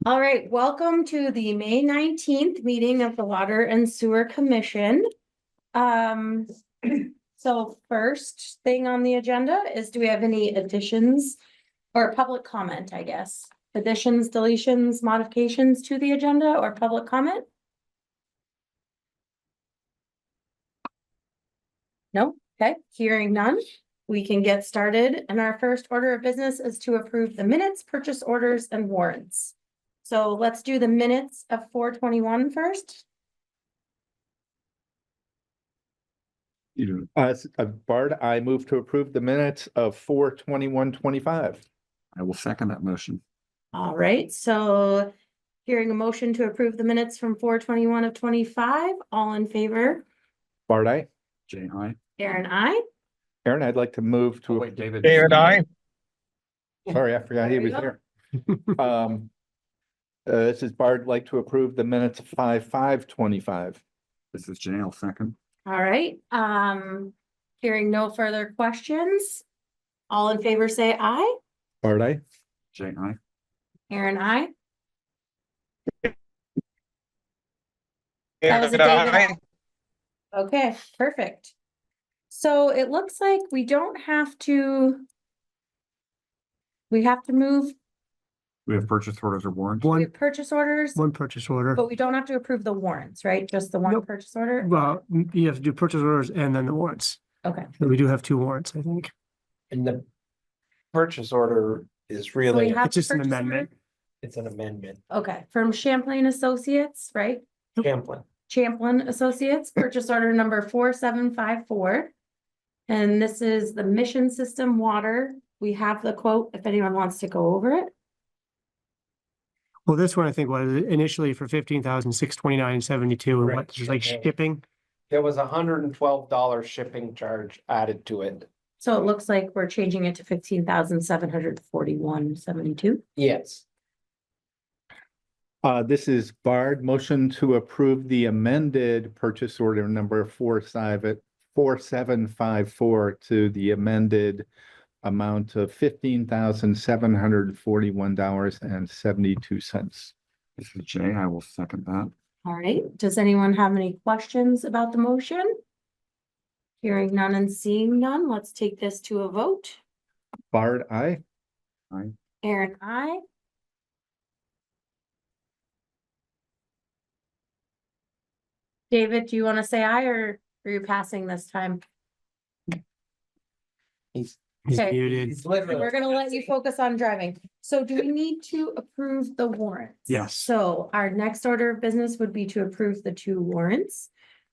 All right, welcome to the May 19th meeting of the Water and Sewer Commission. So first thing on the agenda is, do we have any additions or public comment, I guess? Additions, deletions, modifications to the agenda or public comment? No? Okay, hearing none. We can get started. And our first order of business is to approve the minutes, purchase orders, and warrants. So let's do the minutes of 4/21 first. Bard, I move to approve the minutes of 4/21/25. I will second that motion. All right, so hearing a motion to approve the minutes from 4/21 of 25, all in favor? Bard, aye. Jay, aye. Aaron, I. Aaron, I'd like to move to. Wait, David. David, aye. Sorry, I forgot he There was you here. This is Bard, like to approve the minutes of 5/5/25. This is Jay, I'll second. All right, hearing no further questions. All in favor, say aye. Bard, aye. Jay, aye. Aaron, I. That was a David, David, aye. Okay, perfect. So it looks like we don't have to. We have to move We have purchase orders or warrants. we have purchase orders, One purchase order. but we don't have to approve the warrants, right? Just the one Nope. purchase order? Well, you have to do purchase orders and then the warrants. Okay. But we do have two warrants, I think. And the purchase order is So we really, have It's just an purchase order? amendment. it's an amendment. Okay, from Champlain Associates, right? Champlin. Champlain Associates, purchase order number 4754. And this is the Mission System Water. We have the quote if anyone wants to go over it. Well, this one I think was initially for 15,629.72 and what, Correct. just like shipping. There was $112 shipping charge added to it. So it looks like we're changing it to 15,741.72. Yes. This is Bard, motion to approve the amended purchase order number 4754 to the amended amount of $15,741.72. This is Jay, I will second that. All right, does anyone have any questions about the motion? Hearing none and seeing none, let's take this to a vote. Bard, aye. Aye. Aaron, I. David, do you want to say aye or are you passing this time? He's He's Okay. muted. literally. We're gonna let you focus on driving. So do we need to approve the warrants? Yes. So our next order of business would be to approve the two warrants.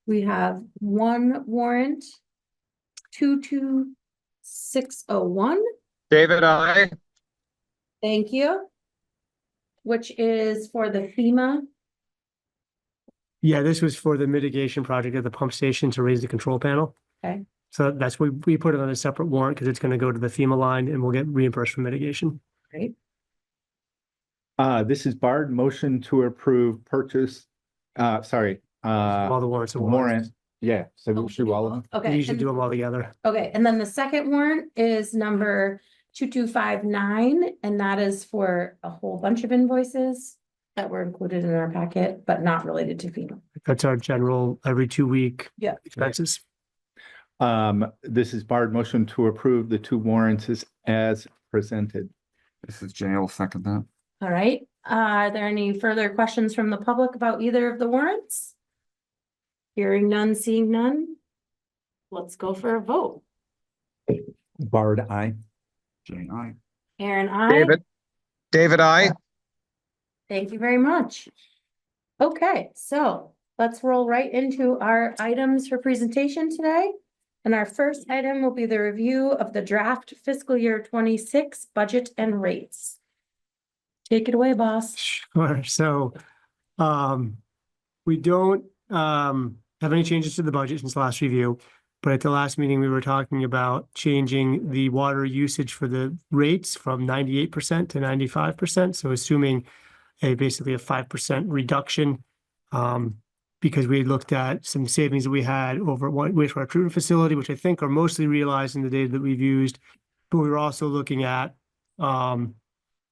We have one warrant, 22601. David, aye. Thank you. Which is for the FEMA. Yeah, this was for the mitigation project at the pump station to raise the control panel. Okay. So that's what we put it on a separate warrant because it's going to go to the FEMA line and we'll get reimbursed for mitigation. Right. This is Bard, motion to approve purchase, All the warrants. are warrant. Yeah, so we'll do all of them. We Okay. usually do them all together. Okay, and then the second warrant is number 2259, and that is for a whole bunch of invoices that were included in our packet, but not related to FEMA. That's our general every 2 week Yeah. expenses. This is Bard, motion to approve the two warrants as presented. This is Jay, I'll second that. All right, are there any further questions from the public about either of the warrants? Hearing none, seeing none. Let's go for a vote. Bard, aye. Jay, aye. Aaron, I. David, aye. Thank you very much. Okay, so let's roll right into our items for presentation today. And our first item will be the review of the draft fiscal year 26 budget and rates. Take it away, boss. Sure. So, we don't, have any changes to the budget since the last review. But at the last meeting, we were talking about changing the water usage for the rates from 98% to 95%. So assuming basically a 5% reduction, because we looked at some savings that we had over at wastewater treatment facility, which I think are mostly realized in the data that we've used. But we were also looking at,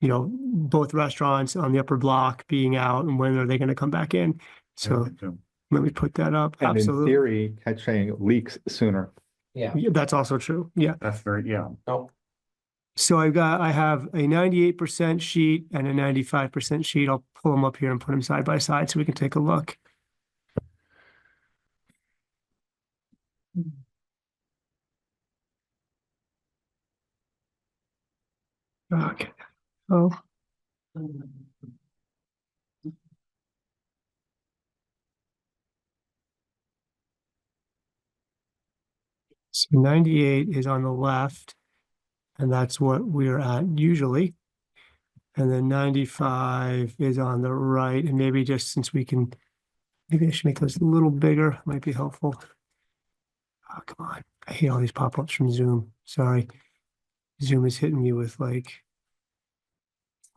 both restaurants on the upper block being out and when are they gonna come back in? So let me put that up. And in Absolutely. theory, catching leaks sooner. Yeah, Yeah, that's also true. Yeah. That's very, yeah. no, So I have a 98% sheet and a 95% sheet. I'll pull them up here and put them side by side so we can take a look. Okay. Oh, so 98 is on the left, and that's what we're at usually. And then 95 is on the right, and maybe just since we can, maybe I should make those a little bigger, might be helpful. Oh, come on. I hate all these pop-ups from Zoom. Sorry. Zoom is hitting me with like,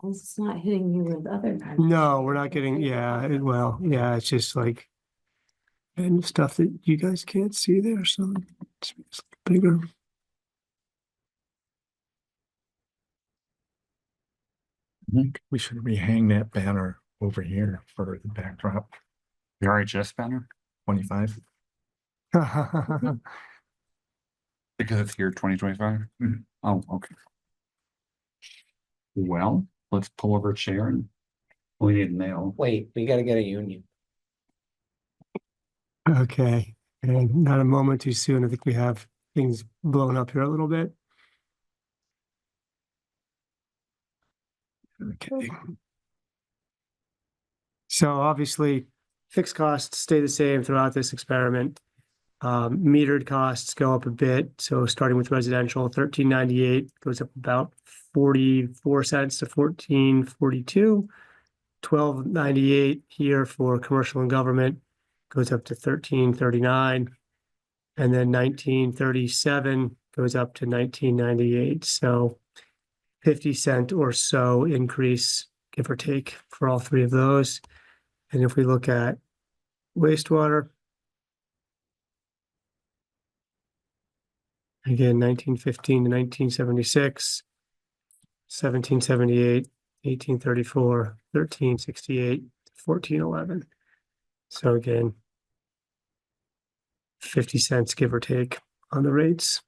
It's not hitting you with other. no, we're not getting, yeah, well, yeah, it's just like, and stuff that you guys can't see there, so it's bigger. We should rehang that banner over here for the backdrop, The RHS banner, 25. because it's here 2025. Mhm. Oh, okay. Well, let's pull over a chair and we need a nail. wait, we gotta get a union. Okay, and not a moment too soon. I think we have things blown up here a little bit. Okay. So obviously, fixed costs stay the same throughout this experiment. Metered costs go up a bit. So starting with residential, 13.98 goes up about 44 cents to 14.42. 12.98 here for commercial and government goes up to 13.39. And then 19.37 goes up to 19.98. So 50-cent or so increase, give or take, for all three of those. And if we look at wastewater, again, 1915 to 1976, 1778, 1834, 1368, 1411. So again, 50 cents, give or take, on the rates.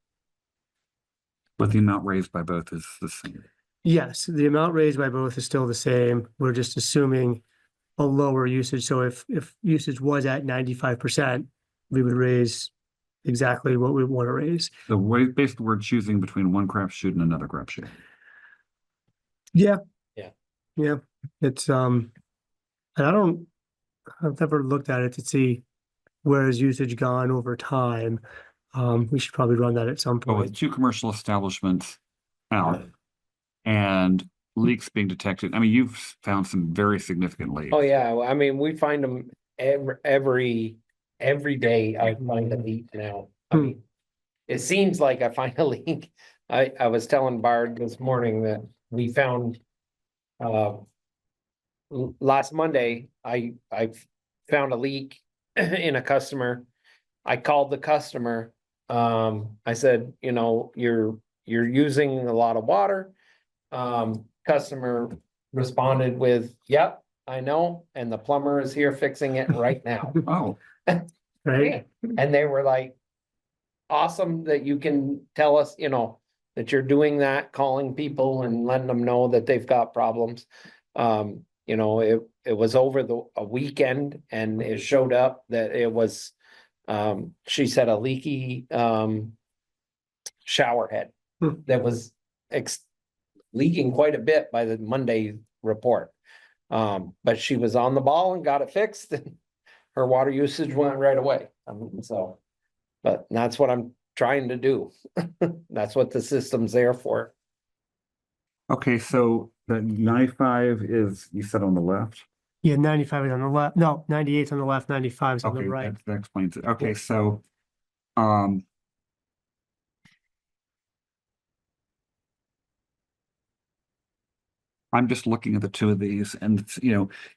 But the amount raised by both is the same. Yes, the amount raised by both is still the same. We're just assuming a lower usage. So if usage was at 95%, we would raise exactly what we want to raise. The way, basically, we're choosing between one crapshoot and another crapshoot. Yeah. Yeah. Yeah. It's and I've never looked at it to see where has usage gone over time. We should probably run that at some But with point. 2 commercial establishments out and leaks being detected, I mean, you've found some very significant leaks. Oh, yeah, well, I mean, we find them every day I find a leak now. I Hmm. mean, it seems like I find a leak. I was telling Bard this morning that we found last Monday, I found a leak in a customer. I called the customer. I said, you're using a lot of water. Customer responded with, yep, I know, and the plumber is here fixing it right now. Oh, Right? And they were like, awesome that you can tell us, that you're doing that, calling people and letting them know that they've got problems. It was over a weekend and it showed up that it was, she said, a leaky, shower head Hmm. that was leaking quite a bit by the Monday report. But she was on the ball and got it fixed and her water usage went right away. But that's what I'm trying to do. That's what the system's there for. okay, so the 95 is, you said on the left? Yeah, 95 is on the left. No, 98 is on the left, 95 is on the Okay, right. that explains it. Okay, Yeah. so, I'm just looking at the two of these and,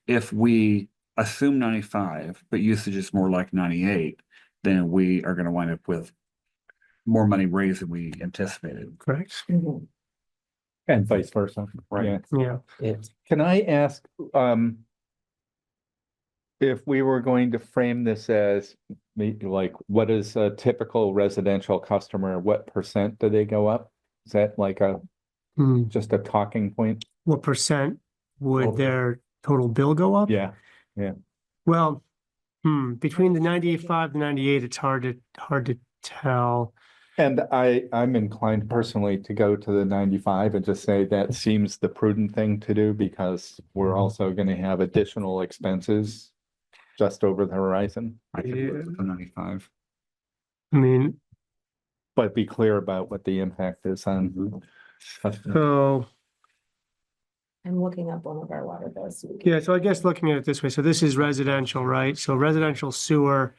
if we assume 95, but usage is more like 98, then we are gonna wind up with more money raised than we anticipated. Correct. And vice versa. Right. Yeah. Yeah. Can I ask, if we were going to frame this as like, what is a typical residential customer? What percent do they go up? Is that like just a talking point? What percent would Okay. their total bill go up? Yeah, Well, between the 98.5 and 98, it's hard to tell. and I'm inclined personally to go to the 95 and just say that seems the prudent thing to do because we're also gonna have additional expenses just over the horizon, I could look at the 95. I mean, but be clear about what the impact is on. so, I'm looking up one of our water bills. yeah, so I guess looking at it this way, so this is residential, right? So residential sewer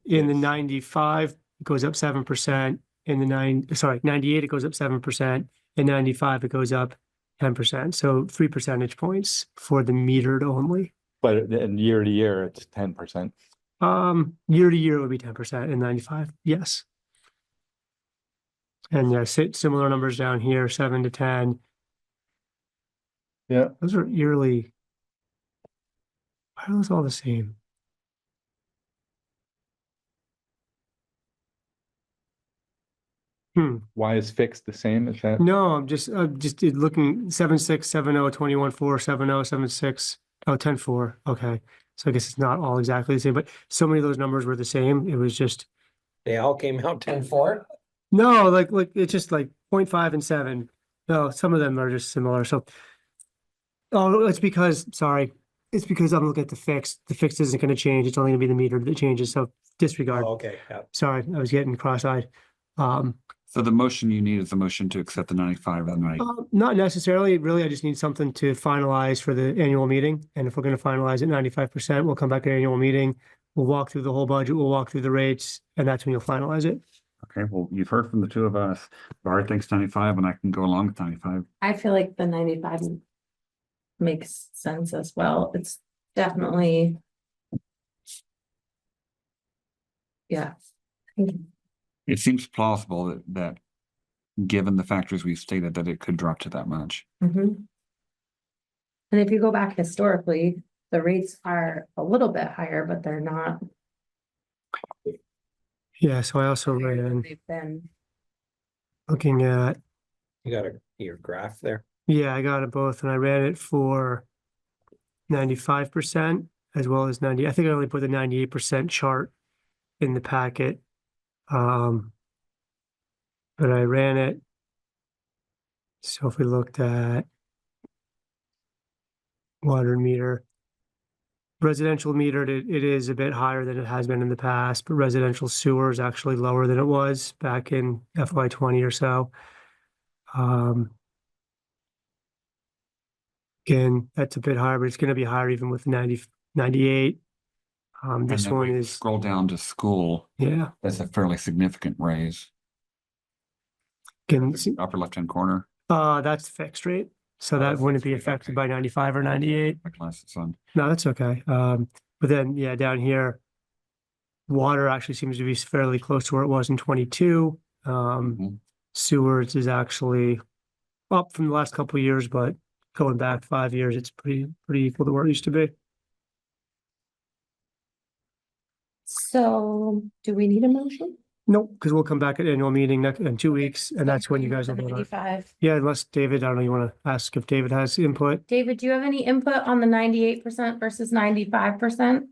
in the Yes. 95 it goes up 7%. In the 98, it goes up 7%. In 95, it goes up 10%. So 3 percentage points for the metered only. But in year to year, it's 10%. Year to year it would be 10% in 95, yes. And yeah, similar numbers down here, 7 to 10. Yeah. Those are yearly. Why are those all the same? Why is fixed the same? Is that? No, I'm just looking 7.6, 7.0, 21.4, 7.0, 7.6, 10.4. Okay. So I guess it's not all exactly the same, but so many of those numbers were the same. It was just, They all came out 10-4. no, like it's just like 0.5 and 7. No, some of them are just similar. So, oh, it's because I'm looking at the fixed. The fixed isn't going to change. It's only going to be the meter that changes. So disregard. Okay, yeah. Sorry, I was getting cross-eyed. So the motion you need is the motion to accept the 95 and the 90. Not necessarily. Really, I just need something to finalize for the annual meeting. And if we're going to finalize at 95%, we'll come back at annual meeting. We'll walk through the whole budget. We'll walk through the rates, and that's when you'll finalize it. Okay, well, you've heard from the two of us. Bart thinks 95 and I can go along with 95. I feel like the 95 makes sense as well. It's definitely. Yeah. It seems plausible that given the factors we've stated, that it could drop to that much. Mhm. And if you go back historically, the rates are a little bit higher, but they're not. Yeah, so I also ran, They've been. looking at, You got your graph there? yeah, I got it both, and I ran it for 95% as well as 90. I think I only put the 98% chart in the packet. But I ran it. So if we looked at water meter, residential metered, it is a bit higher than it has been in the past, but residential sewer is actually lower than it was back in FY20 or so. Again, that's a bit higher, but it's going to be higher even with 98. This And then one we is, scroll down to school. yeah. That's a fairly significant raise. Again, Upper left-hand corner. that's fixed rate. So Oh, that that's wouldn't be fixed rate, affected okay. by 95 or 98. My glasses on. No, that's okay. But then, yeah, down here, water actually seems to be fairly close to where it was in 22. Mhm. Sewers is actually up from the last couple of years, but going back 5 years, it's pretty equal to where it used to be. So do we need a motion? Nope, because we'll come back at annual meeting in 2 weeks, and that's when you guys will vote on it. 95. Yeah, unless David, I don't know, you want to ask if David has input? David, do you have any input on the 98% versus 95%?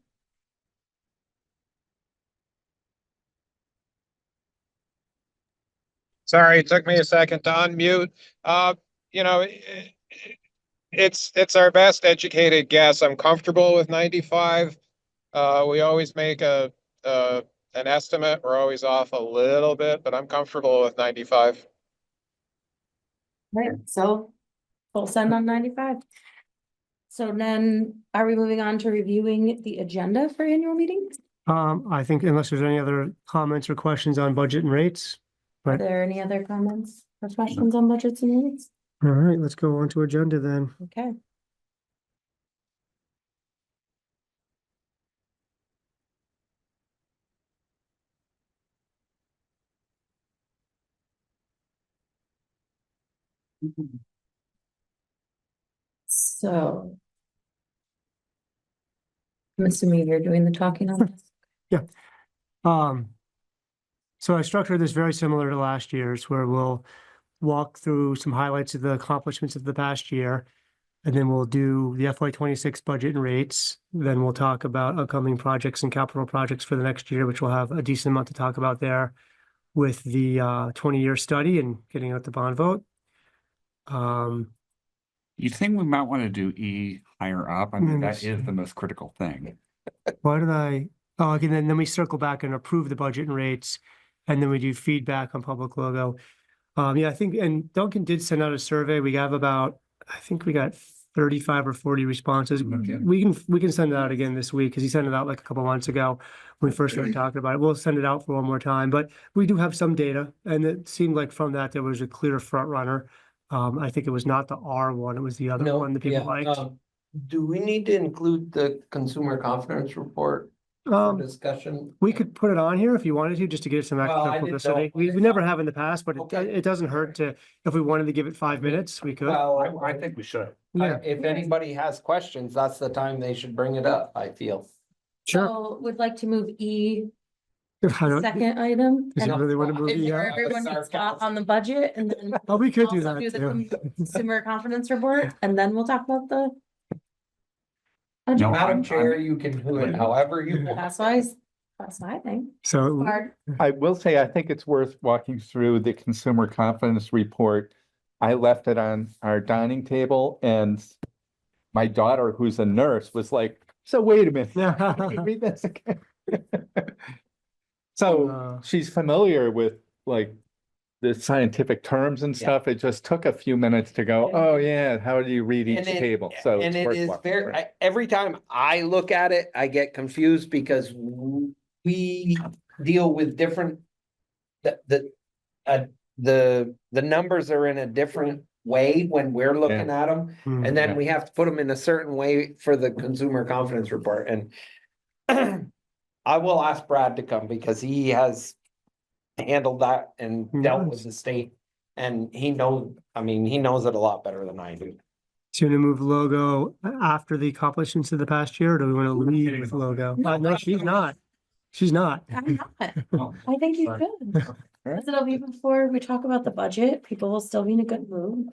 Sorry, it took me a second to unmute. You know, it's our best educated guess. I'm comfortable with 95. We always make an estimate. We're always off a little bit, but I'm comfortable with 95. Right, so full send on 95. So then are we moving on to reviewing the agenda for annual meetings? I think unless there's any other comments or questions on budget and rates. Are Right. there any other comments or questions on budgets and rates? All right, let's go on to agenda then. Okay. So. I'm assuming you're doing the talking on this. Um, so I structured this very similar to last year's, where we'll walk through some highlights of the accomplishments of the past year. And then we'll do the FY 26 budget and rates. Then we'll talk about upcoming projects and capital projects for the next year, which we'll have a decent amount to talk about there with the 20-year study and getting out the bond vote. You think we might want to do E higher up? I mean, that Yes. is the most critical thing. Why did I? Oh, okay, then we circle back and approve the budget and rates, and then we do feedback on public logo. Yeah, I think, and Duncan did send out a survey. We have about, I think we got 35 or 40 responses. Okay. We can send it out again this week because he sent it out like a couple months ago when we first started talking about it. We'll send it out for one more time, but we do have some data, and it seemed like from that there was a clear front runner. I think it was not the R one; it was the other No, one that people yeah, liked. Do we need to include the consumer confidence report for Um, discussion? We could put it on here if you wanted to, just to give some Well, I extra didn't publicity. know. We never have in the past, but Okay. it doesn't hurt to, if we wanted to give it 5 minutes, we could. Well, I think we should. Yeah, if anybody has questions, that's the time they should bring it up, I feel. sure. So would like to move E, I don't- second item. Does it and really want to move Is it where out? everyone gets caught on the budget and then. Oh, we could do also that the too. Consumer confidence report, and then we'll talk about the. No, Adjourn. Madam Chair, you can do it however you want. That's why, that's what I think. So, Barb? I will say, I think it's worth walking through the consumer confidence report. I left it on our dining table and my daughter, who's a nurse, was like, so wait a minute. Can you read this again? So she's familiar with like the scientific terms and Yeah. stuff. It just took a few minutes to go, oh yeah, how do you read each And it- table? So And it's it worth is walking very, through. every time I look at it, I get confused because we deal with different. The numbers are in a different way when we're looking at them. hmm, And then we have to put them in a certain way for the consumer confidence report and. I will ask Brad to come because he has handled that and dealt with Nice. the state. And he knows, I mean, he knows it a lot better than I do. so you want to move logo after the accomplishments of the past year, or do we want to lead with logo? No, she's not. She's not. I'm not. I think you should. Because it'll be before we talk about the budget, people will still be in a good mood.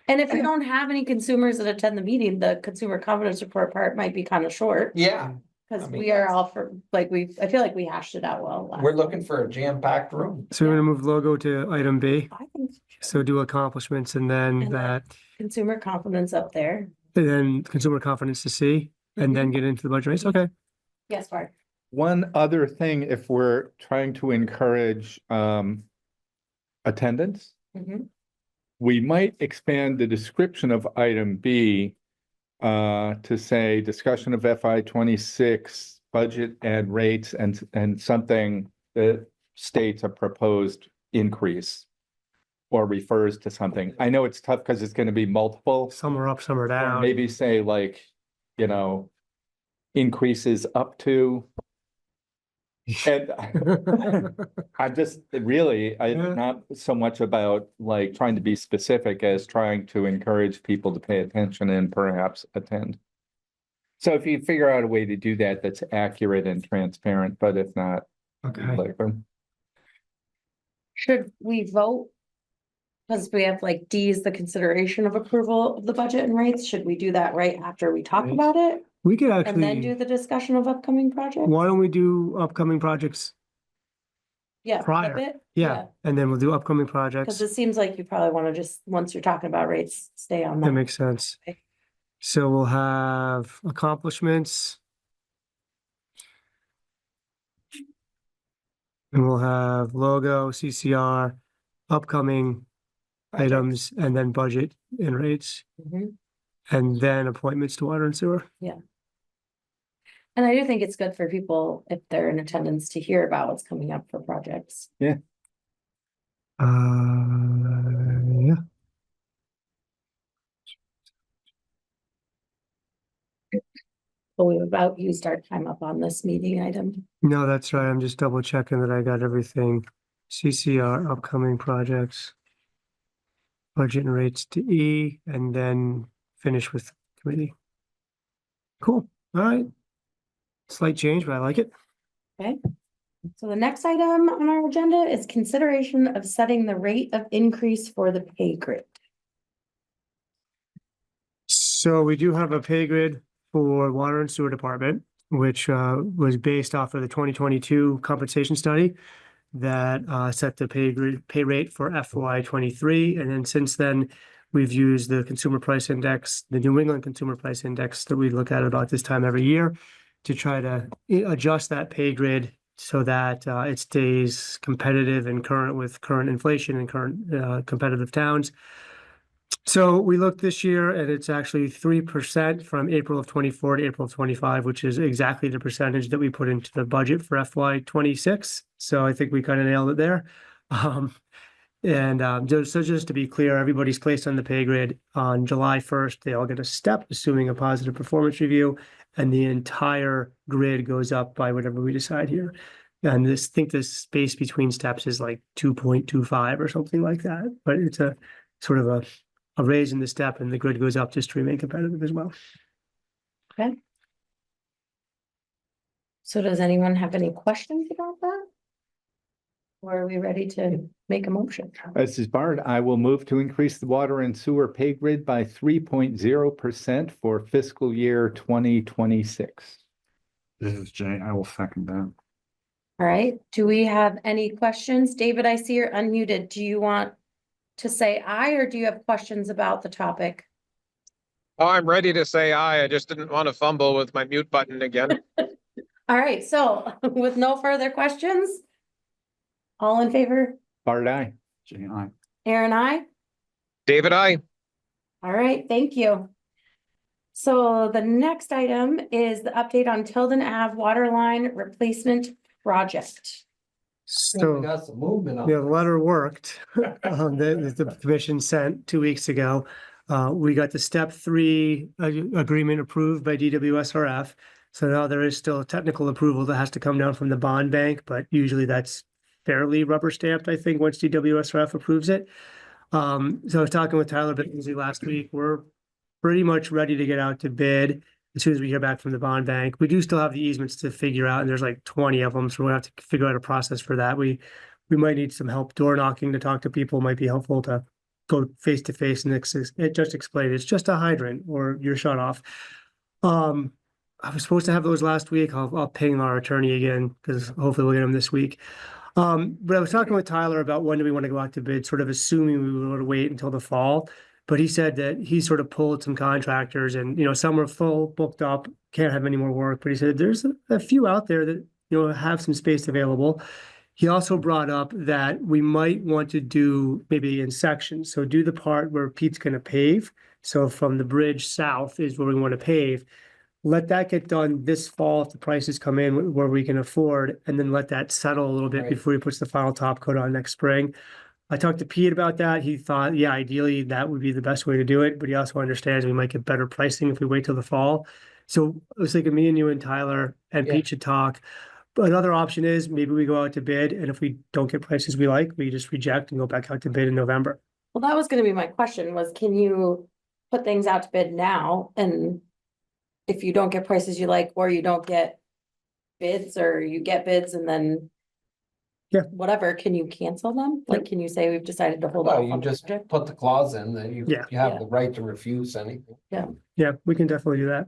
And if you don't have any consumers that attend the meeting, the consumer confidence report part might be kind of short. Yeah, Cause I mean, we are all for, like, I feel like we hashed it out well. last we're time. looking for a jam-packed room. So we're going to move logo to item B. I think So do accomplishments and then And that, consumer confidence up there. and then consumer confidence to C, and then get into the budget rates. Okay. Yes, Barb. One other thing, if we're trying to encourage attendance, Mhm. we might expand the description of item B to say discussion of FY 26 budget and rates and something that states a proposed increase or refers to something. I know it's tough because it's going to be multiple. Some are up, some are Or down. maybe say like, you know, increases up to. And I'm just really, Yeah. I'm not so much about like trying to be specific as trying to encourage people to pay attention and perhaps attend. So if you figure out a way to do that, that's accurate and transparent, but if not, Okay. like, Should we vote? Cause we have like D is the consideration of approval of the budget and rates. Should we do that right after we talk Right. about it? We could And then do actually, the discussion of upcoming projects? why don't we do upcoming projects? Yeah. flip prior? it? Yeah, and then we'll do upcoming Cause projects. it seems like you probably wanna just, once you're talking about rates, stay on That that. makes sense. Okay. So we'll have accomplishments. And we'll have logo, CCR, upcoming items, and then budget and rates, Mhm. and then appointments to water and sewer. And I do think it's good for people, if they're in attendance, to hear about what's coming up for projects. Yeah. But we've about used our time up on this meeting item. No, that's right. I'm just double checking that I got everything. CCR, upcoming projects. Budget and rates to E, and then finish with committee. Cool, all right. Slight change, but I like it. Okay. So the next item on our agenda is consideration of setting the rate of increase for the pay grid. So we do have a pay grid for water and sewer department, which was based off of the 2022 compensation study that set the pay rate for FY 23. And then since then, we've used the consumer price index, the New England Consumer Price Index that we look at about this time every year to try to adjust that pay grid so that it stays competitive and current with current inflation and current competitive towns. So we looked this year and it's actually 3% from April of 24 to April of 25, which is exactly the percentage that we put into the budget for FY 26. So I think we kind of nailed it there. Just to be clear, everybody's placed on the pay grid on July 1st. They all get a step, assuming a positive performance review, and the entire grid goes up by whatever we decide here. And I think the space between steps is like 2.25 or something like that. But it's a sort of a raise in the step, and the grid goes up just to remain competitive as well. Okay. So does anyone have any questions about that? Or are we ready to make a motion? This is Bart. I will move to increase the water and sewer pay grid by 3.0% for fiscal year 2026. This is Jay. I will second that. All right, do we have any questions? David, I see you're unmuted. Do you want to say aye, or do you have questions about the topic? Oh, I'm ready to say aye. I just didn't want to fumble with my mute button again. All right, so with no further questions, all in favor? Bart, aye. Jay, aye. Aaron, aye? David, aye. All right, thank you. So the next item is the update on Tilden Ave water line replacement project. So Got some movement on. the letter worked. The commission sent 2 weeks ago. We got the step 3 agreement approved by DWSRF. So now there is still a technical approval that has to come down from the bond bank, but usually that's fairly rubber stamped, I think, once DWSRF approves it. So I was talking with Tyler Bittingsley last week. We're pretty much ready to get out to bid as soon as we hear back from the bond bank. We do still have the easements to figure out, and there's like 20 of them, so we'll have to figure out a process for that. We might need some help door knocking to talk to people. Might be helpful to go face to face and just explain it's just a hydrant or you're shut off. I was supposed to have those last week. I'll ping our attorney again because hopefully we'll get them this week. But I was talking with Tyler about when do we want to go out to bid, sort of assuming we would wait until the fall. But he said that he sort of pulled some contractors and, some were full booked up, can't have any more work. But he said there's a few out there that, have some space available. He also brought up that we might want to do maybe in sections. So do the part where Pete's going to pave. So from the bridge south is where we want to pave. Let that get done this fall if the prices come in where we can afford, and then let that settle a little bit Right. before he puts the final top coat on next spring. I talked to Pete about that. He thought, yeah, ideally that would be the best way to do it, but he also understands we might get better pricing if we wait till the fall. So I was thinking me and you and Tyler and Yeah. Pete should talk. But another option is maybe we go out to bid, and if we don't get prices we like, we just reject and go back out to bid in November. Well, that was gonna be my question was, can you put things out to bid now? And if you don't get prices you like, or you don't get bids, or you get bids and then Yeah. whatever, can you cancel them? Like, can you say we've decided to hold Well, off you on the just project? put the clause in that you Yeah. have the right to refuse anything. Yeah, we can definitely do that.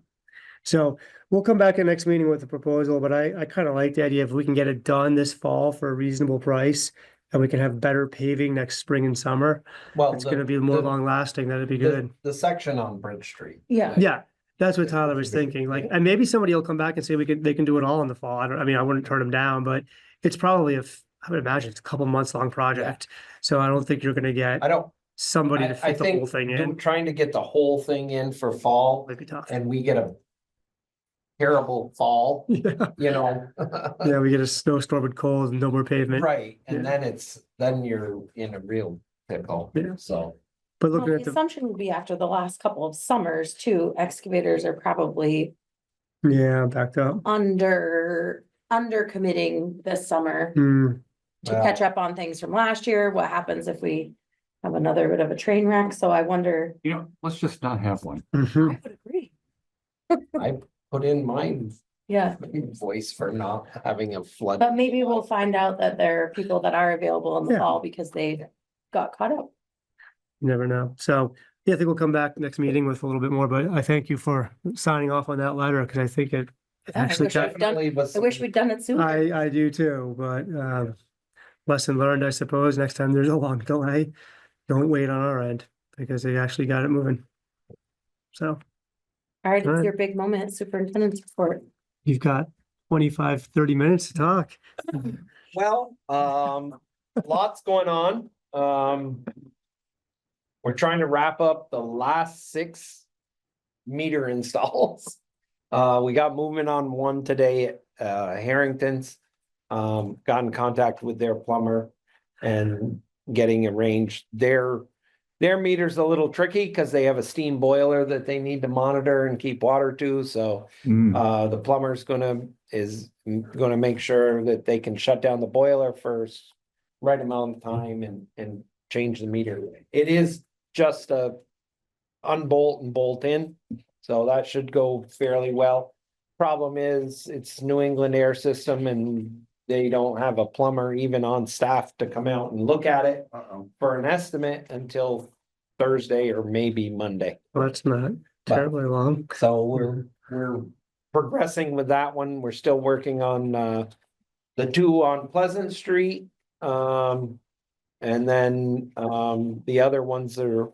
So we'll come back at next meeting with a proposal, but I kind of like the idea if we can get it done this fall for a reasonable price and we can have better paving next spring and summer. Well, It's going to be more long lasting. That'd be good. The section on Bridge Street. Yeah. Yeah, that's what Tyler was thinking. Like, and maybe somebody will come back and say they can do it all in the fall. I wouldn't turn them down, but it's probably I would imagine it's a couple months long project. So I don't think you're going to get I don't, somebody to I fit the whole think thing in. trying to get the whole thing in for fall Might be tough. and we get a terrible fall, Yeah, yeah, we get a snowstorm with cold and no more pavement. right, and Yeah. then you're in a real pickle, Yeah. so. But Well, looking the at the, assumption would be after the last couple of summers too, excavators are probably yeah, backed up. under committing this summer Hmm. to Well. catch up on things from last year. What happens if we have another bit of a train wreck, so I wonder. You know, let's just not have one. Mhm. I would agree. I put in my Yeah, voice for not having a flood. but maybe we'll find out that there are people that are available in the Yeah. fall because they got caught up. You never know. So, yeah, I think we'll come back next meeting with a little bit more, but I thank you for signing off on that letter, because I think it I actually, wish I'd done- I wish we'd done it sooner. I do too, but, lesson learned, I suppose. Next time there's a long delay, don't wait on our end, because they actually got it moving. So All right, it's Alright. your big moment, superintendent's report. you've got 25, 30 minutes to talk. Well, lots going on. We're trying to wrap up the last 6 meter installs. We got movement on one today at Harrington's. Got in contact with their plumber and getting arranged. Their meter's a little tricky because they have a steam boiler that they need to monitor and keep water to, so the plumber's is gonna make sure that they can shut down the boiler first, right amount of time and change the meter. It is just a unbolt and bolt in, so that should go fairly well. Problem is, it's New England air system and they don't have a plumber even on staff to come out and look at it for an estimate until Thursday or maybe Monday. Well, that's not terribly long. So we're progressing with that one. We're still working on the 2 on Pleasant Street. And then the other ones are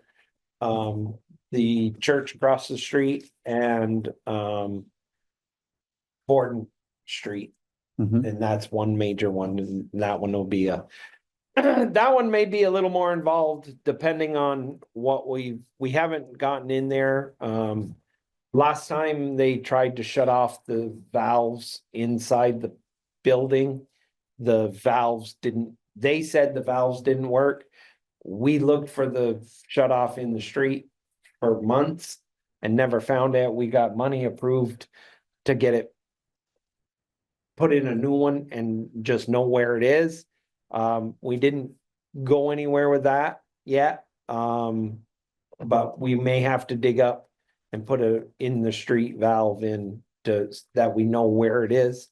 the church across the street and Borden Street. Mhm. And that's one major one, and that one will be that one may be a little more involved depending on what we haven't gotten in there. Last time they tried to shut off the valves inside the building. They said the valves didn't work. We looked for the shut off in the street for months and never found it. We got money approved to get it put in a new one and just know where it is. We didn't go anywhere with that yet. But we may have to dig up and put a in the street valve in that we know where it is.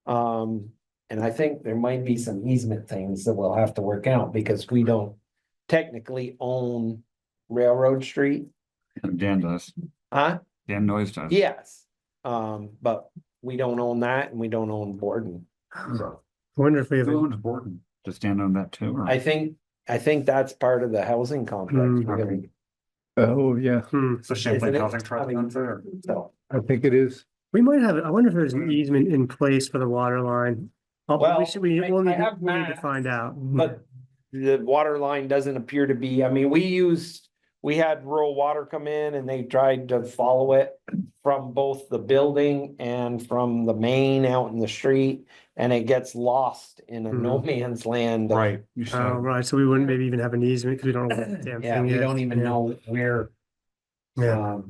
And I think there might be some easement things that we'll have to work out because we don't technically own Railroad Street. Dan does. Huh? Dan Noyes does. Yes. But we don't own that and we don't own Borden. So I wonder if we have, Who owns Borden? Does Dan own that too? or- I think that's part of the housing complex. We're gonna- Oh, yeah, So Champlain Isn't it? Housing Trust I mean, owns it, or- So, I think it is. we might have, I wonder if there's an easement in place for the water line. Well, We'll I need have we'll need to maps, find out. but the water line doesn't appear to be, I mean, we had rural water come in and they tried to follow it from both the building and from the main out in the street, and it gets lost in a no man's land. Right. You Oh, said, right, so we wouldn't maybe even have an easement because we don't know what the damn Yeah, thing we is. don't even Yeah. know where. Yeah,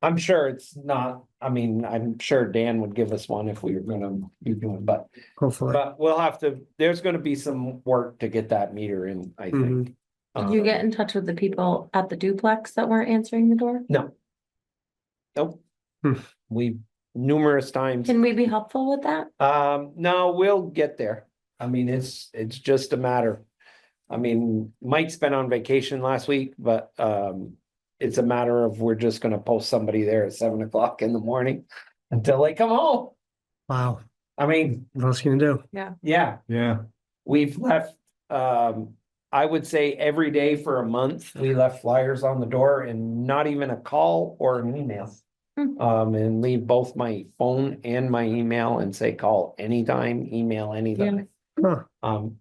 I'm sure it's not, I mean, I'm sure Dan would give us one if we were gonna be doing, but hopefully. we'll have to, there's gonna be some work to get that meter in, I think. Did you get in touch with the people at the duplex that weren't answering the door? No. Nope. Hmm. We numerous times. Can we be helpful with that? No, we'll get there. I mean, it's just a matter. I mean, Mike's been on vacation last week, but it's a matter of we're just gonna post somebody there at 7 o'clock in the morning until they come home. Wow, I mean, what else can you do? yeah, Yeah, we've left, I would say every day for a month, we left flyers on the door and not even a call or an email. And leave both my phone and my email and say, call anytime, email anytime. Huh,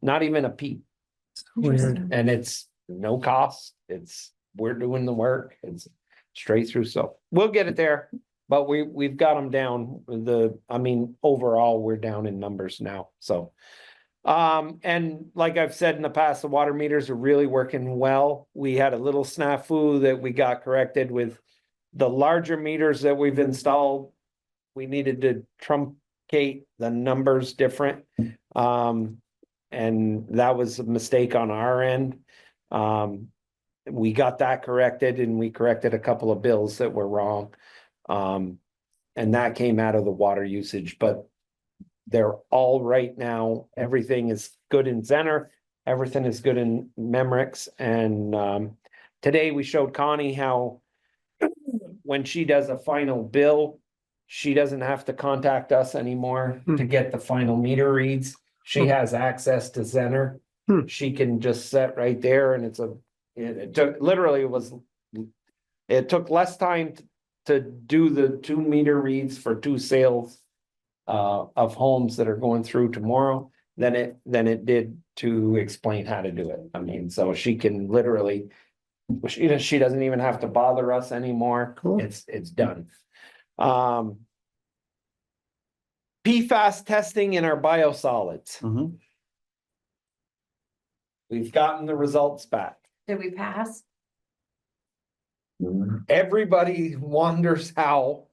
Not even a peep, weird. and it's no cost, we're doing the work, it's straight through, so we'll get it there. But we've got them down, I mean, overall, we're down in numbers now, so. And like I've said in the past, the water meters are really working well. We had a little snafu that we got corrected with the larger meters that we've installed. We needed to truncate the numbers different. And that was a mistake on our end. we got that corrected and we corrected a couple of bills that were wrong. And that came out of the water usage, but they're all right now. Everything is good in Zenner. Everything is good in Memorex. And today we showed Connie how when she does a final bill, she doesn't have to contact us anymore to get the final meter reads. She has access to Zenner. She can just set right there and it took literally it took less time to do the 2 meter reads for 2 sales of homes that are going through tomorrow than it did to explain how to do it. I mean, so she can literally, she doesn't even have to bother us anymore. Cool. It's done. PFAS testing in our biosolids. Mhm. We've gotten the results back. Did we pass? Everybody wonders how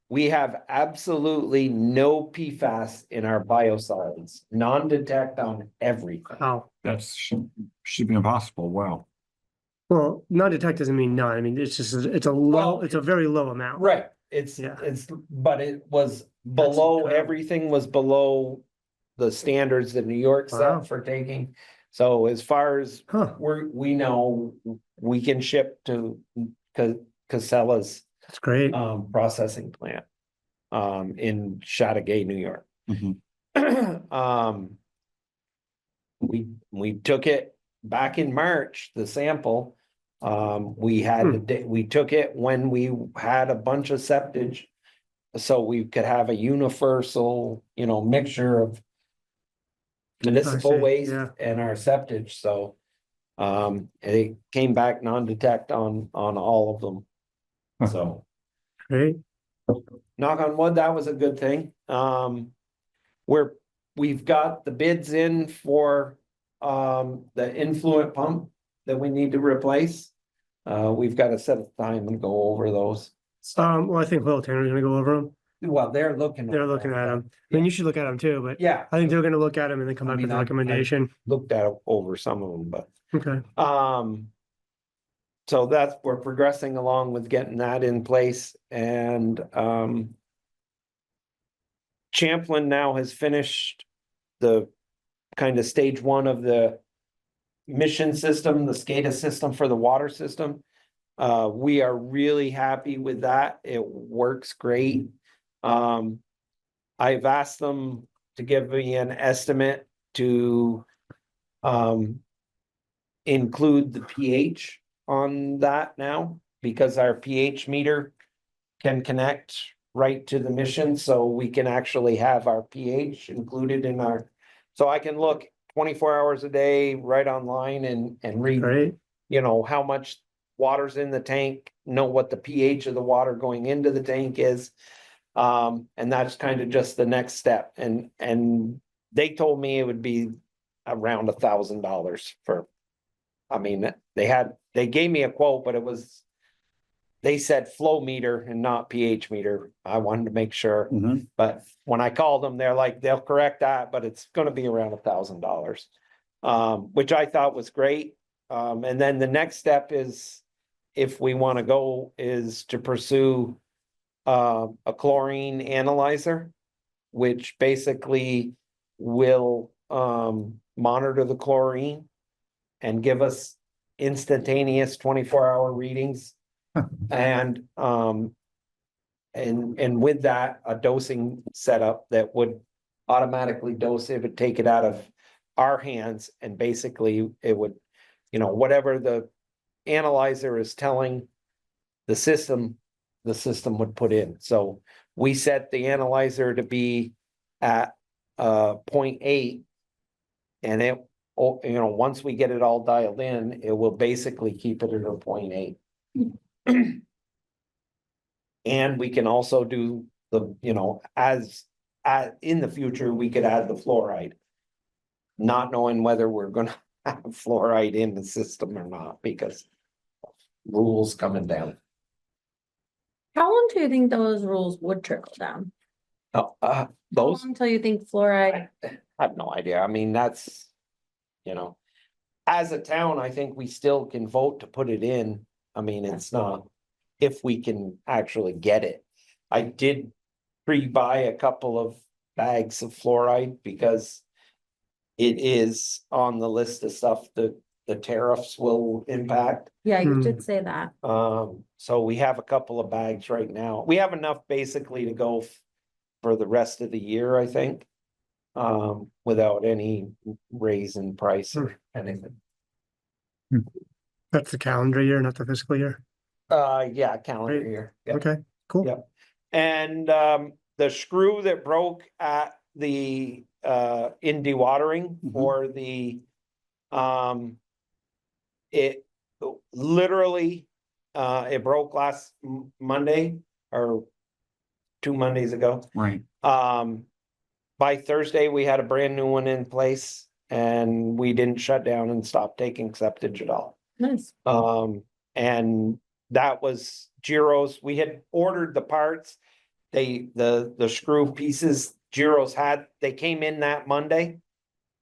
we have absolutely no PFAS in our biosolids, non-detect on everything. Wow. That's should be impossible. Wow. Well, non-detect doesn't mean none. I mean, it's just, it's a Well, low, it's a very low amount. Right, Yeah. but it was below, incredible. everything was below the standards that New York Wow. set for taking. So as far as Huh, we know, we can ship to Casella's that's great. processing plant in Chateauguay, New York. Mhm. We took it back in March, the sample. We had we took it when we had a bunch of septage. So we could have a universal, mixture of municipal see, waste yeah. and our septage. So it came back non-detect on all of them. So Great. knock on wood, that was a good thing. We've got the bids in for the influent pump that we need to replace. We've got to set a time and go over those. Well, I think Will Tanner's gonna go over them. Well, they're looking. They're looking at them. I mean, you should look at them too, but Yeah, I think they're gonna look at them and then come I back with mean, a I recommendation. looked at over some of them, but Okay. so we're progressing along with getting that in place. And Champlin now has finished the kind of stage 1 of the mission system, the SCADA system for the water system. We are really happy with that. It works great. I've asked them to give me an estimate to include the pH on that now, because our pH meter can connect right to the mission, so we can actually have our pH included in our, so I can look 24 hours a day right online and read, Great. how much water's in the tank, know what the pH of the water going into the tank is. And that's kind of just the next step. And they told me it would be around $1,000 for, I mean, they gave me a quote, but they said flow meter and not pH meter. I wanted to make sure, Mhm. but when I called them, they're like, they'll correct that, but it's gonna be around $1,000. Which I thought was great. And then the next step is, if we want to go, is to pursue a chlorine analyzer, which basically will monitor the chlorine and give us instantaneous 24-hour readings. And with that, a dosing setup that would automatically dose, it would take it out of our hands, and basically it would, whatever the analyzer is telling the system would put in. So we set the analyzer to be at 0.8, and it, once we get it all dialed in, it will basically keep it at a 0.8. And we can also do the, in the future, we could add the fluoride. Not knowing whether we're gonna have fluoride in the system or not, because rules coming down. How long do you think those rules would trickle down? Oh, How those, long Until you think fluoride, I have no idea. I mean, that's, as a town, I think we still can vote to put it in. I mean, it's not, if we can actually get it. I did pre-buy a couple of bags of fluoride because it is on the list of stuff that the tariffs will impact. Yeah, you did say that. So we have a couple of bags right now. We have enough basically to go for the rest of the year, I think. Without any raise in price or anything. That's the calendar year, not the fiscal year. Yeah, calendar Great. year. Yeah. Okay, cool. Yep. And the screw that broke at the in dewatering for the it literally it broke last Monday or 2 Mondays ago. Right. By Thursday, we had a brand new one in place and we didn't shut down and stop taking acceptance at all. Nice. And that was Giro's. We had ordered the parts. The screw pieces Giro's had, they came in that Monday.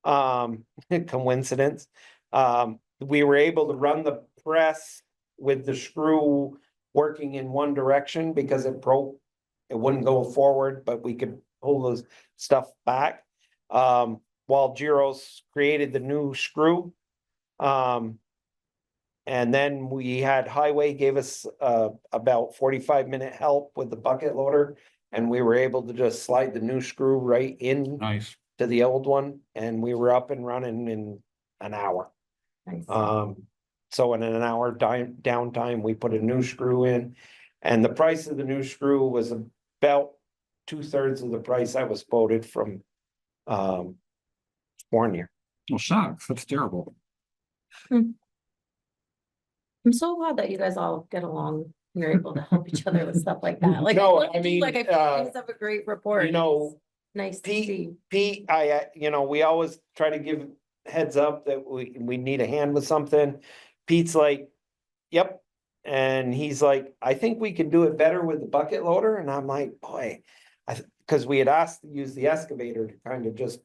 Coincidence. We were able to run the press with the screw working in one direction because it broke. It wouldn't go forward, but we could pull those stuff back. While Giro's created the new screw. And then we had Highway gave us about 45-minute help with the bucket loader. And we were able to just slide the new screw right in Nice. to the old one. And we were up and running in an hour. Nice. So in an hour downtime, we put a new screw in. And the price of the new screw was about 2/3 of the price I was quoted from Warrants. Well, shucks, that's terrible. I'm so glad that you guys all get along. You're able to help each other with stuff like that. Like, No, I feel like you guys have a great rapport. You know, It's nice to see. Pete, we always try to give heads up that we need a hand with something. Pete's like, yep. And he's like, I think we can do it better with the bucket loader. And I'm like, boy, because we had asked to use the excavator to kind of just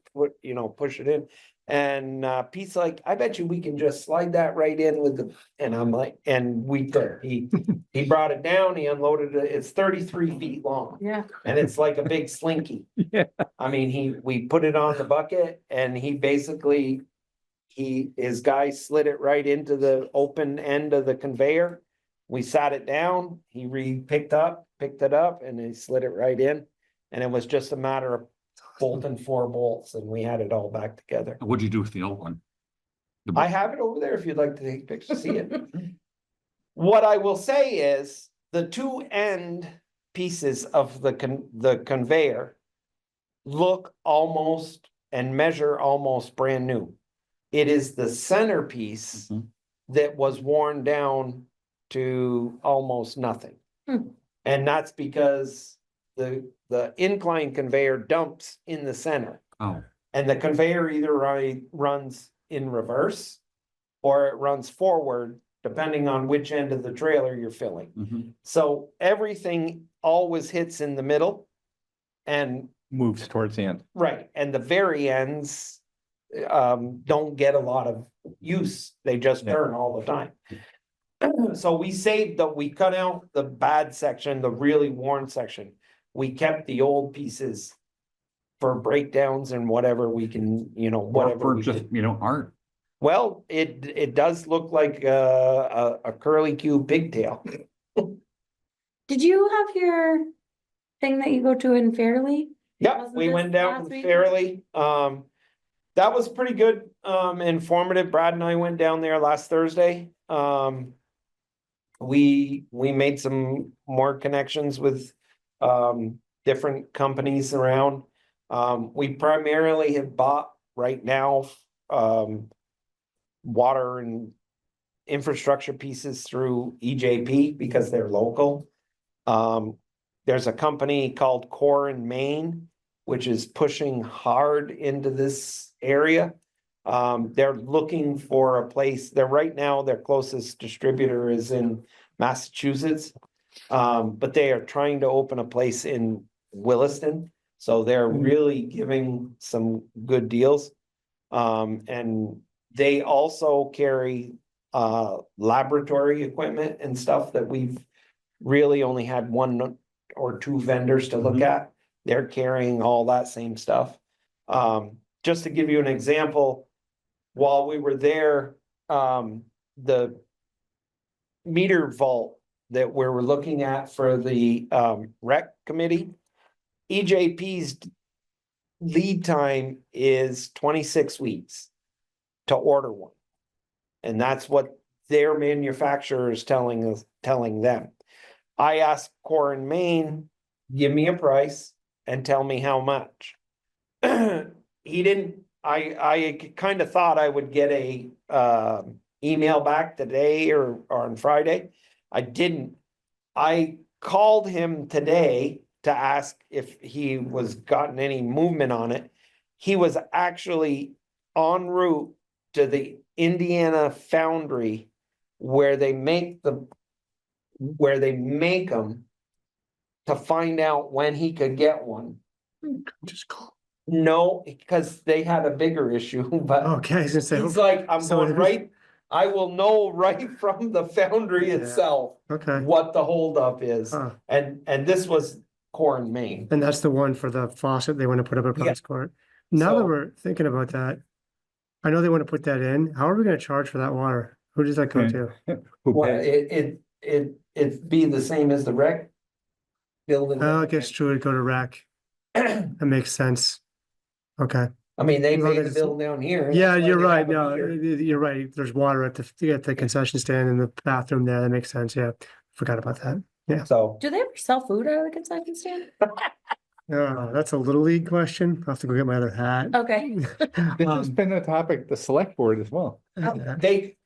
push it in. And Pete's like, I bet you we can just slide that right in with the, and I'm like, and we could. He brought it down, he unloaded it. It's 33 feet long. Yeah. And it's like a big slinky. Yeah. I mean, we put it on the bucket and he basically, his guy slid it right into the open end of the conveyor. We sat it down, he picked it up and he slid it right in. And it was just a matter of bolting 4 bolts and we had it all back together. What'd you do with the old one? I have it over there if you'd like to take pictures, see it. What I will say is the 2 end pieces of the conveyor look almost and measure almost brand new. It is the centerpiece that was worn down to almost nothing. And that's because the incline conveyor dumps in the center. Oh, And the conveyor either runs in reverse or it runs forward, depending on which end of the trailer you're filling. So everything always hits in the middle and Moves towards the end. right, and the very ends don't get a lot of use. They just Yeah. turn all the time. So we cut out the bad section, the really worn section. We kept the old pieces for breakdowns and whatever we can, or whatever. for we just, can. art. Well, it does look like a curly Q pigtail. Did you have your thing that you go to in Fairleigh? Yep, Wasn't we this went down last week? fairly. That was pretty good, informative. Brad and I went down there last Thursday. We made some more connections with different companies around. We primarily have bought right now water and infrastructure pieces through EJP because they're local. There's a company called Core in Maine, which is pushing hard into this area. They're looking for a place. Right now, their closest distributor is in Massachusetts. But they are trying to open a place in Williston. So they're really giving some good deals. And they also carry laboratory equipment and stuff that we've really only had one or two vendors to look at. They're carrying all that same stuff. Just to give you an example, while we were there, the meter vault that we were looking at for the rec committee, EJP's lead time is 26 weeks to order one. And that's what their manufacturer is telling them. I asked Core and Main, give me a price and tell me how much. He didn't, I kind of thought I would get a email back today or on Friday. I didn't. I called him today to ask if he was gotten any movement on it. He was actually en route to the Indiana foundry where they make them to find out when he could get one. Just call. No, because they had a bigger issue, but Okay, I was gonna say, he's like, I'm so going it is- right, I will know right from the foundry Yeah. itself okay. what the holdup is. Huh. And this was Core and Main. And that's the one for the faucet they want to put up at Yeah. Price Court. Now that So- we're thinking about that, I know they want to put that in. How are we gonna charge for that water? Who does that go Okay. to? Who Well, pays? it'd be the same as the rec building. Oh, I guess true, it'd go to rec. That makes sense. Okay. I mean, they As long pay the as- bill down here. Yeah, that's why you're they right. have a No, meter. you're right. There's water at the concession stand in the bathroom there. That makes sense. Yeah. Forgot about that. So, Do they ever sell food out of the concession stand? That's a little league question. I'll have to go get my other hat. Okay. This has been a topic, the select board as well. they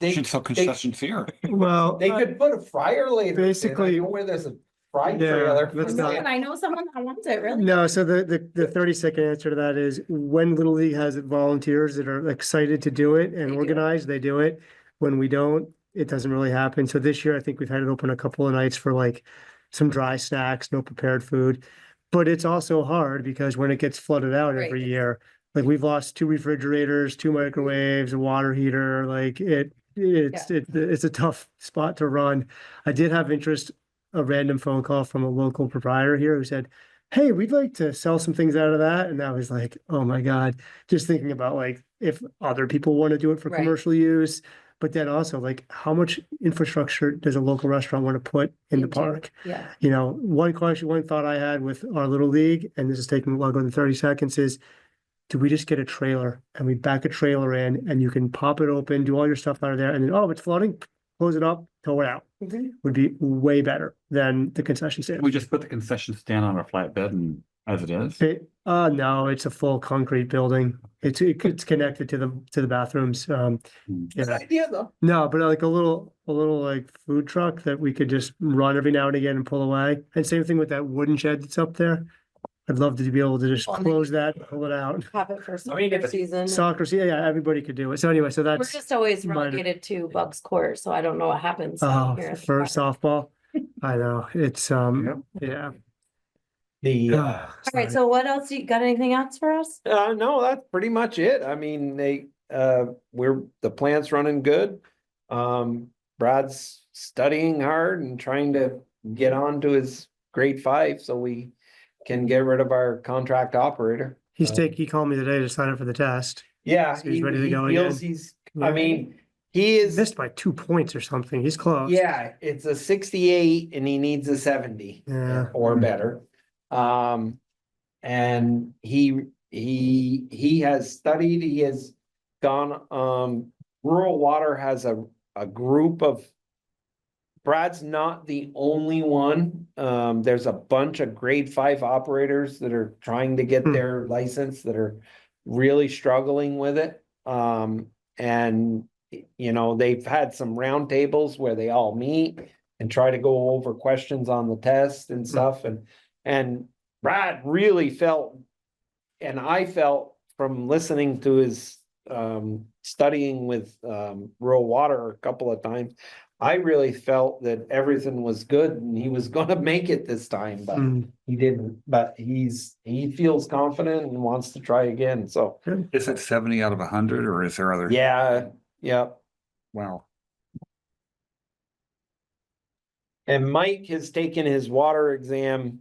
Should sell concessions here. Well, they could put a fryer later. Basically- I know where there's a fry Yeah, trailer. let's No, not- and I know someone that wants it, really. no, so the 30-second answer to that is when Little League has volunteers that are excited to do it They and do it. organized, they do it. When we don't, it doesn't really happen. So this year, I think we've had it open a couple of nights for like some dry snacks, no prepared food. But it's also hard because when it gets flooded out every Right. year, like we've lost 2 refrigerators, 2 microwaves, a water heater, like it's a tough spot to run. I did have a random phone call from a local proprietor here who said, hey, we'd like to sell some things out of that. And I was like, oh my God, just thinking about like if other people want to do it for Right. commercial use, but then also like how much infrastructure does a local restaurant want to put in the Into. park? Yeah. You know, one thought I had with our little league, and this is taking longer than 30 seconds, is do we just get a trailer and we back a trailer in and you can pop it open, do all your stuff out of there, and then, oh, it's flooding, close it up, tow it out. Would be way better than the concession stand. We just put the concession stand on a flatbed and as it is. No, it's a full concrete building. It's connected to the bathrooms. Good Yeah. idea though. No, but like a little like food truck that we could just run every now and again and pull away. And same thing with that wooden shed that's up there. I'd love to be able to just Well, close that, pull it out. Have it for I mean, if soccer season. Soccer, yeah, everybody could do it. So anyway, so We're that's just always minor. relegated to Bucks Court, so I don't know what happens down here. at the for park. softball. I know, it's yeah. The All right, so what else? You got anything else for us? no, that's pretty much it. I mean, the plant's running good. Brad's studying hard and trying to get on to his grade 5 so we can get rid of our contract operator. He called me today to sign up for the test. Yeah, So he's he ready to he go feels again? he's, Yeah. I mean, he is, Missed by 2 points or something. He's close. yeah, it's a 68 and he needs a 70 Yeah. or better. And he has studied, he has gone, Rural Water has a group of, Brad's not the only one. There's a bunch of grade 5 operators that are trying to get Hmm. their license that are really struggling with it. And you know, they've had some roundtables where they all meet and try to go over questions on the test and stuff. And Brad really felt, and I felt from listening to his studying with Rural Water a couple of times, I really felt that everything was good and he was gonna make it this time, but Mm, he didn't. But he feels confident and wants to try again, so, good. Is it 70 out of 100 or is there other? yeah, yeah. Wow. And Mike has taken his water exam.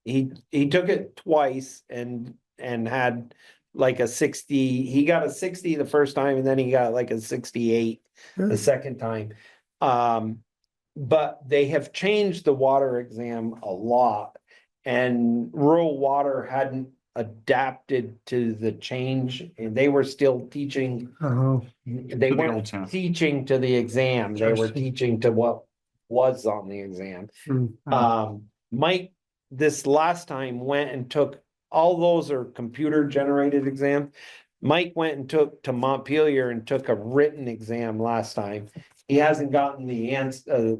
He took it twice and had like a 60. He got a 60 the first time, and then he got like a 68 the Good. second time. But they have changed the water exam a lot, and rural water hadn't adapted to the change, and they were still teaching. Oh, They To the weren't old town. teaching to the exam, they were Interesting. teaching to what was on the exam. mm, Mike, this last time went and took, all those are computer generated exams. Mike went and took to Montpelier and took a written exam last time. He hasn't gotten the answer,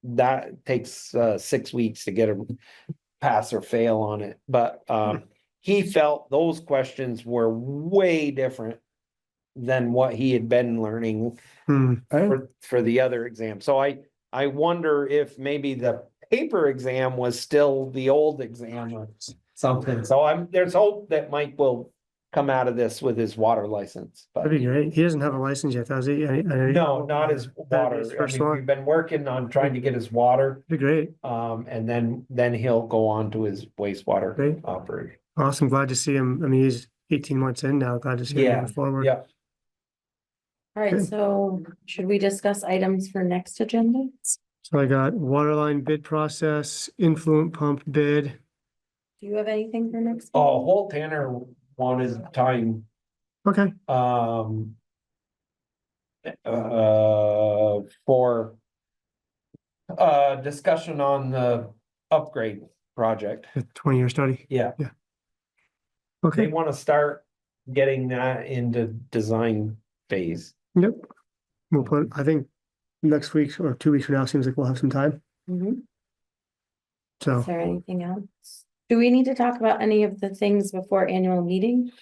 that takes 6 weeks to get a pass or fail on it, but he felt those questions were way different than what he had been learning mm, for the other exam. So I wonder if maybe the paper exam was still the old exam or something. So there's hope that Mike will come out of this with his water license, but that'd be great. He doesn't have a license yet, does he? no, not his water. His I first mean, one. we've been working on trying to get his water. That'd be great. And then he'll go on to his wastewater Great. operation. Awesome. Glad to see him. I mean, he's 18 months in now. Glad to see him Yeah, moving forward. yeah. All right, Good. so should we discuss items for next agenda? So I got water line bid process, influent pump bid. Do you have anything for next? Oh, Holt Tanner wanted time, Okay, for discussion on the upgrade project. a 20-year study. Yeah, they Okay, want to start getting that into design phase. yep. We'll put, I think, next week or 2 weeks from now seems like we'll have some time. Mhm. So, Is there anything else? Do we need to talk about any of the things before annual meeting? I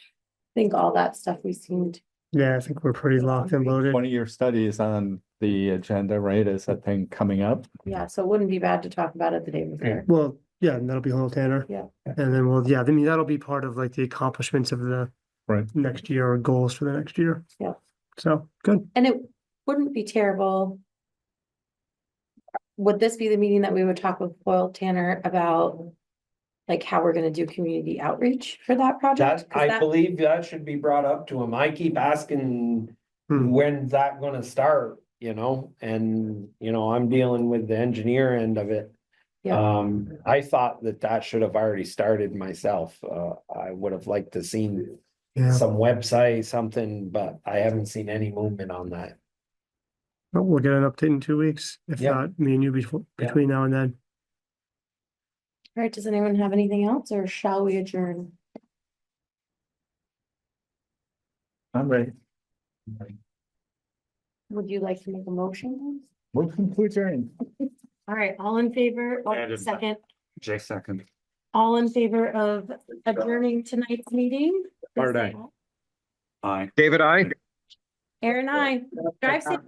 think all that stuff we seemed, yeah, I think we're pretty locked and loaded. 20-year study is on the agenda, right? Is that thing coming up? yeah, so it wouldn't be bad to talk about it the day before. Well, yeah, and that'll be Holt Tanner. Yeah. And then I mean, that'll be part of like the accomplishments of the Right. next year or goals for the next year. Yeah. So, good. And it wouldn't be terrible. Would this be the meeting that we would talk with Boyle Tanner about? Like how we're gonna do community outreach for that project? That, 'Cause I that- believe that should be brought up to him. I keep asking, Hmm. when's that gonna start, and, I'm dealing with the engineer end of it. Yeah. I thought that should have already started myself. I would have liked to seen Yeah, some website, something, but I haven't seen any movement on that. but we'll get an update in 2 weeks. If Yeah. not, me and you Yeah. between now and then. All right, does anyone have anything else or shall we adjourn? I'm ready. Would you like to make a motion? We'll conclude hearing. All right, all in favor, Added. second, Jay second. all in favor of adjourning tonight's meeting? Art, aye. Aye. David, I. Aaron, I. Drive safe.